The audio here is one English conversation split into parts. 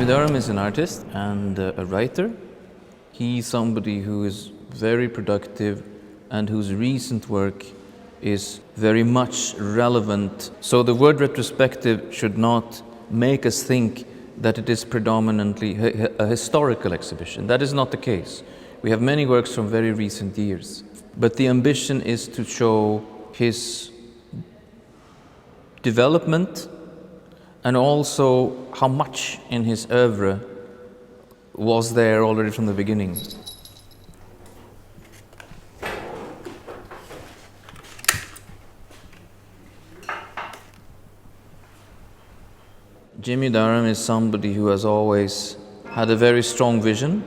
Durham is an artist and a writer. He's somebody who is very productive and whose recent work is very much relevant. So the word retrospective should not make us think that it is predominantly a historical exhibition. That is not the case. We have many works from very recent years. But the ambition is to show his development and also how much in his oeuvre was there already from the beginning. Jimmie Durham is somebody who has always had a very strong vision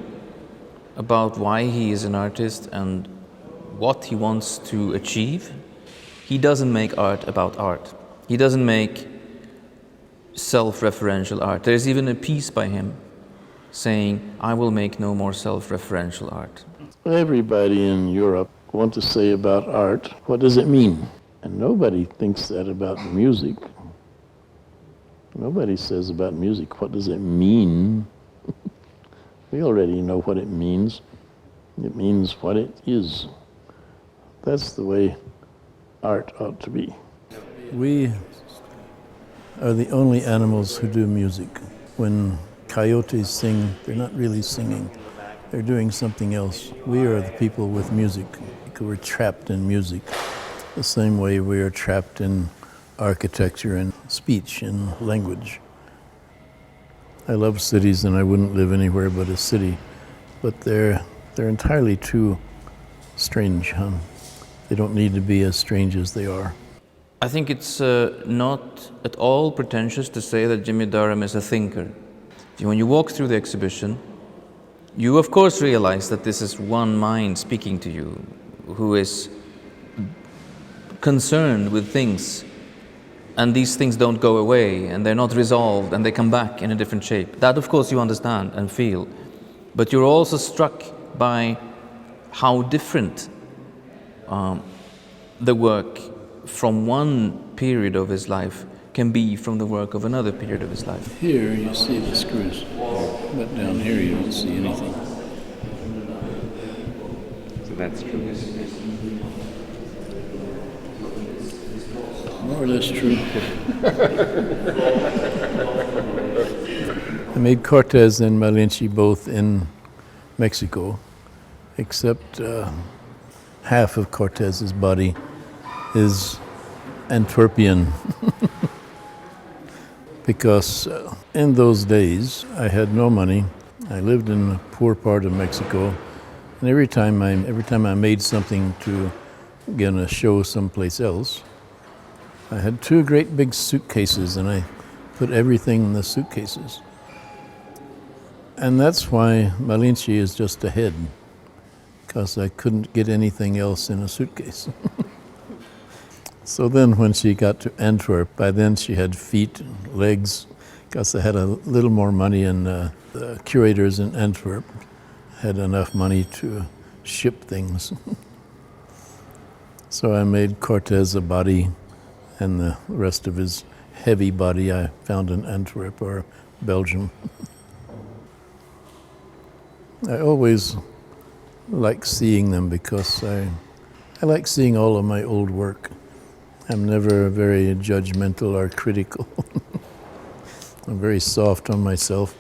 about why he is an artist and what he wants to achieve. He doesn't make art about art. He doesn't make self-referential art. There's even a piece by him saying, I will make no more self-referential art. Everybody in Europe wants to say about art, what does it mean? And nobody thinks that about music. Nobody says about music, what does it mean? We already know what it means. It means what it is. That's the way art ought to be. We are the only animals who do music. When coyotes sing, they're not really singing. They're doing something else. We are the people with music. We're trapped in music, the same way we are trapped in architecture and speech and language. I love cities and I wouldn't live anywhere but a city, but they're entirely too strange. They don't need to be as strange as they are. I think it's not at all pretentious to say that Jimmie Durham is a thinker. When you walk through the exhibition, you of course realize that this is one mind speaking to you, who is concerned with things, and these things don't go away, and they're not resolved, and they come back in a different shape. That of course you understand and feel, but you're also struck by how different the work from one period of his life can be from the work of another period of his life. Here you see the screws, but down here you don't see anything. So that's true. More or less true. I made Cortez and Malinche both in Mexico, except half of Cortez's body is Antwerpian. Because in those days I had no money. I lived in a poor part of Mexico, and every time I made something to get a show someplace else, I had two great big suitcases, and I put everything in the suitcases. And that's why Malinche is just a head, because I couldn't get anything else in a suitcase. So then when she got to Antwerp, by then she had feet and legs, because I had a little more money, and the curators in Antwerp had enough money to ship things. So I made Cortez a body, and the rest of his heavy body I found in Antwerp or Belgium. I always like seeing them because I like seeing all of my old work. I'm never very judgmental or critical. I'm very soft on myself.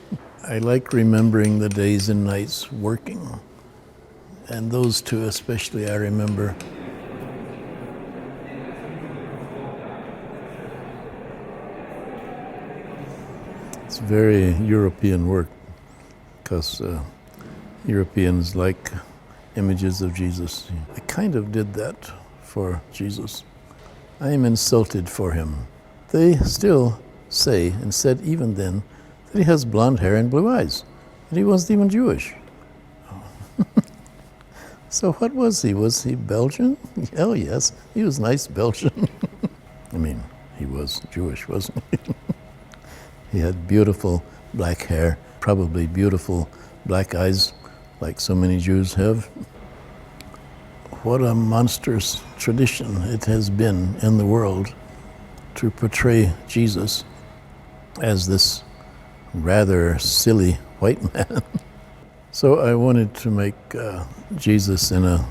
I like remembering the days and nights working, and those two especially I remember. It's very European work, because Europeans like images of Jesus. I kind of did that for Jesus. I am insulted for him. They still say, and said even then, that he has blonde hair and blue eyes, and he wasn't even Jewish. So what was he? Was he Belgian? Oh yes, he was nice Belgian. I mean, he was Jewish, wasn't he? He had beautiful black hair, probably beautiful black eyes, like so many Jews have. What a monstrous tradition it has been in the world to portray Jesus as this rather silly white man. So I wanted to make Jesus in a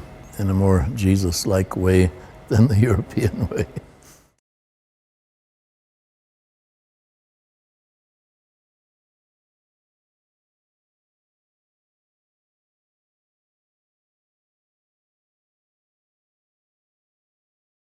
more Jesus-like way than the European way.